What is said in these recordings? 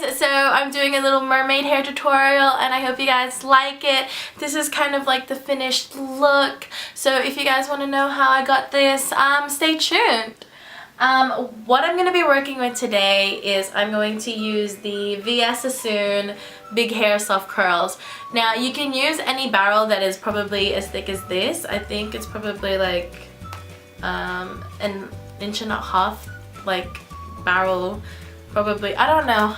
guys, so I'm doing a little mermaid hair tutorial and I hope you guys like it. This is kind of like the finished look, so if you guys want to know how I got this, stay tuned. What I'm going to be working with today is I'm going to use the VS Sassoon Big Hair Soft Curls. Now you can use any barrel that is probably as thick as this. I think it's probably like an inch and a half, like barrel. Probably, I don't know,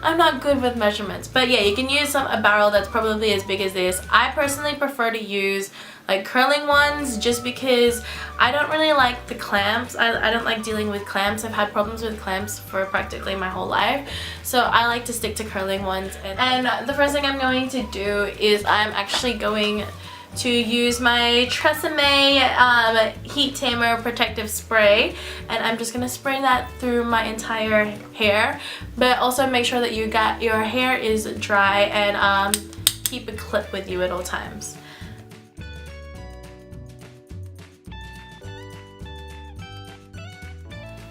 I'm not good with measurements, but yeah, you can use a barrel that's probably as big as this. I personally prefer to use like curling ones just because I don't really like the clamps. I don't like dealing with clamps. I've had problems with clamps for practically my whole life, so I like to stick to curling ones. And the first thing I'm going to do is I'm actually going to use my Tresemme Heat Tamer Protective Spray, and I'm just going to spray that through my entire hair, but also make sure that your hair is dry and keep a clip with you at all times.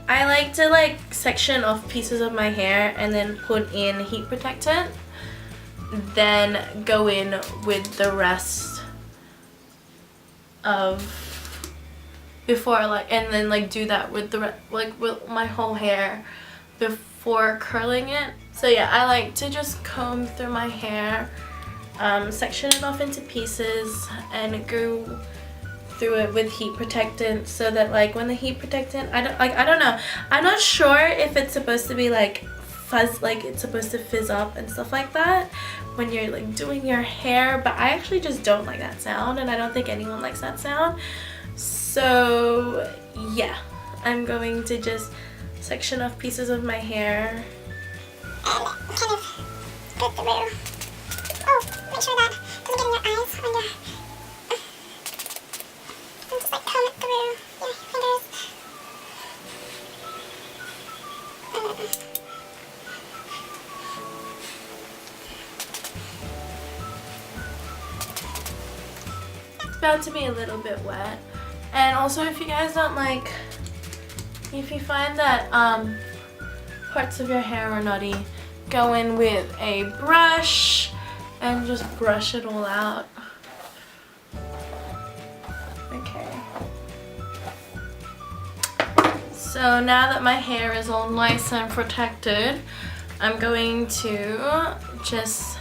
I like to section off pieces of my hair and then put in heat protectant, then go in with the rest of and then do that with the with my whole hair before curling it. So yeah, I like to just comb through my hair, section it off into pieces and go through it with heat protectant, so that when the heat protectant, I don't know, I'm not sure if it's supposed to be fuzz, it's supposed to fizz up and stuff like that when you're doing your hair, but I actually just don't like that sound, and I don't think anyone likes that sound. So yeah, I'm going to just section off pieces of my hair and kind of split through. Oh, make sure that doesn't get in your eyes when you're and just comb it through your fingers. It's about to be a little bit wet, and also if you guys don't if you find that parts of your hair are knotty, go in with a brush and just brush it all out. Okay. So now that my hair is all nice and protected, I'm going to just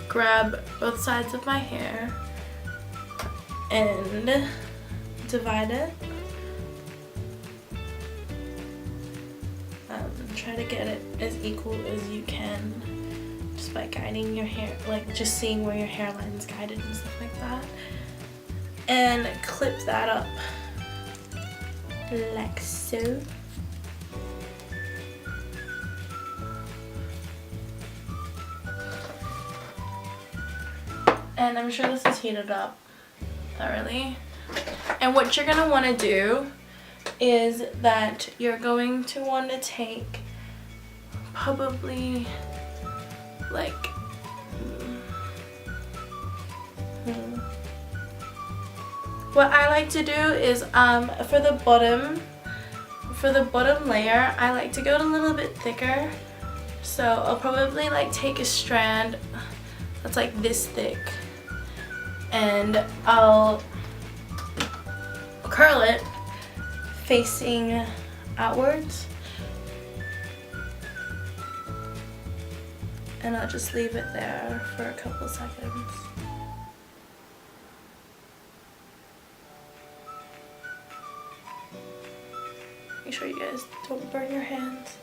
grab both sides of my hair and divide it. Try to get it as equal as you can just by guiding your hair, just seeing where your hairline is guided and stuff like that. And clip that up like so. And I'm sure this is heated up thoroughly. And what you're going to want to do is that you're going to want to take probably what I like to do is for the bottom layer, I like to go a little bit thicker. So I'll probably take a strand that's this thick, and I'll curl it facing outwards, and I'll just leave it there for a couple seconds. Make sure you guys don't burn your hands,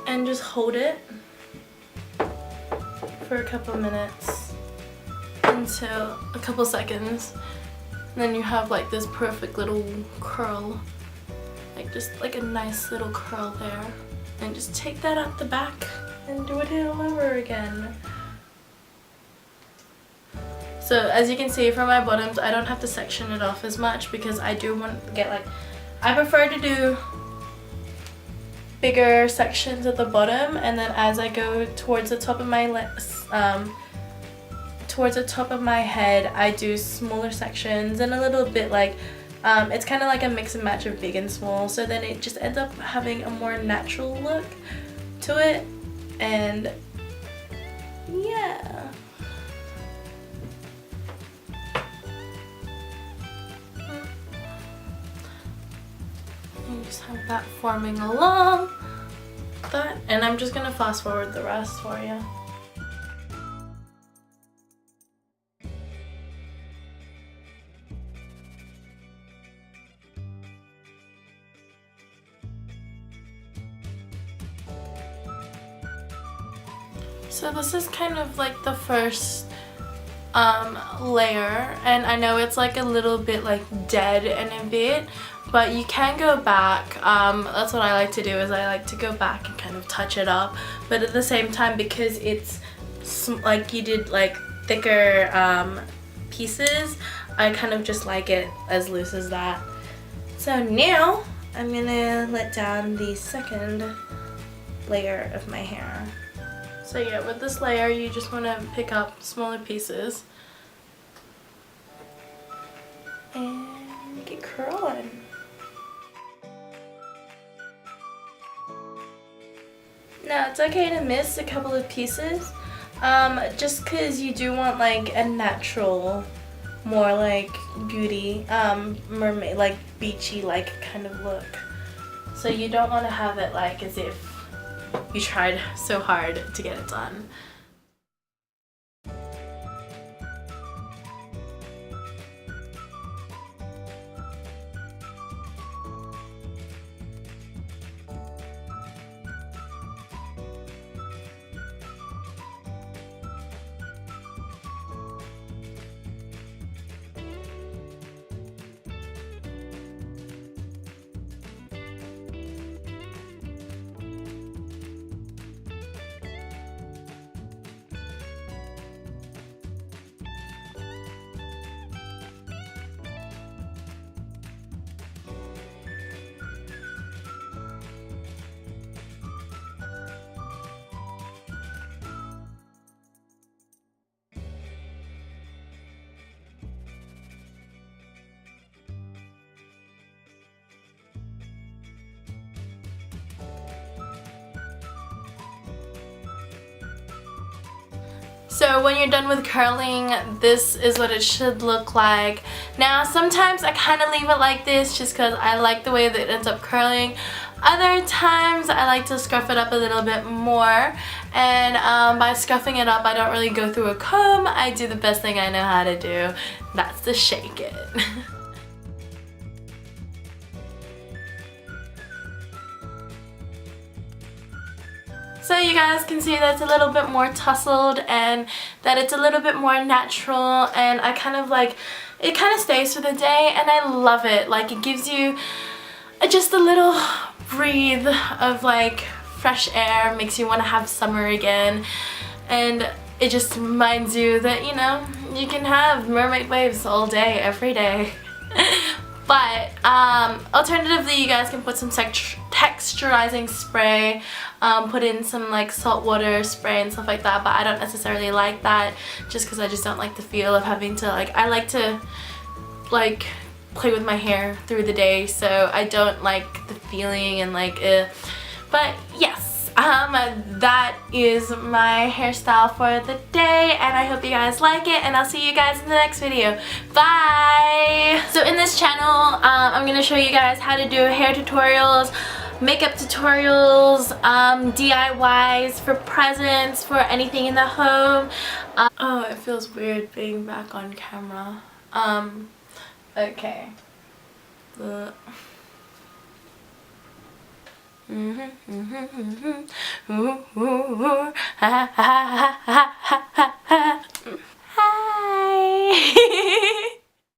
and just hold it for a couple minutes until a couple seconds. And then you have this perfect little curl, just a nice little curl there. And just take that out the back and do it all over again. So as you can see from my bottoms, I don't have to section it off as much because I do want to get I prefer to do bigger sections at the bottom, and then as I go towards the top of my head, I do smaller sections and a little bit It's kind of like a mix and match of big and small, so then it just ends up having a more natural look to it. And yeah. You just have that forming along that, and I'm just gonna fast forward the rest for you. So this is kind of like the first layer, and I know it's like a little bit like dead and a bit, but you can go back. That's what I like to do, is I like to go back and kind of touch it up, but at the same time, because it's like you did like thicker pieces, I kind of just like it as loose as that. So now I'm gonna let down the second layer of my hair. So yeah, with this layer you just want to pick up smaller pieces and get curling. Now it's okay to miss a couple of pieces, just because you do want like a natural, more like beauty, mermaid, like beachy like kind of look. So you don't want to have it like as if you tried so hard to get it done. So when you're done with curling, this is what it should look like. Now sometimes I kind of leave it like this just because I like the way that it ends up curling. Other times I like to scruff it up a little bit more, and by scruffing it up I don't really go through a comb. I do the best thing I know how to do. That's to shake it. So you guys can see that it's a little bit more tousled and that it's a little bit more natural, and I kind of like, it kind of stays for the day and I love it. Like it gives you just a little breathe of like fresh air, makes you want to have summer again, and it just reminds you that, you know, you can have mermaid waves all day, every day. But alternatively, you guys can put some texturizing spray, put in some like saltwater spray and stuff like that, but I don't necessarily like that just because I just don't like the feel of having to like, I like to like play with my hair through the day, so I don't like the feeling and like but yes, that is my hairstyle for the day, and I hope you guys like it, and I'll see you guys in the next video. Bye! So in this channel, I'm going to show you guys how to do hair tutorials, makeup tutorials, DIYs for presents, for anything in the home. Oh, it feels weird being back on camera. Okay.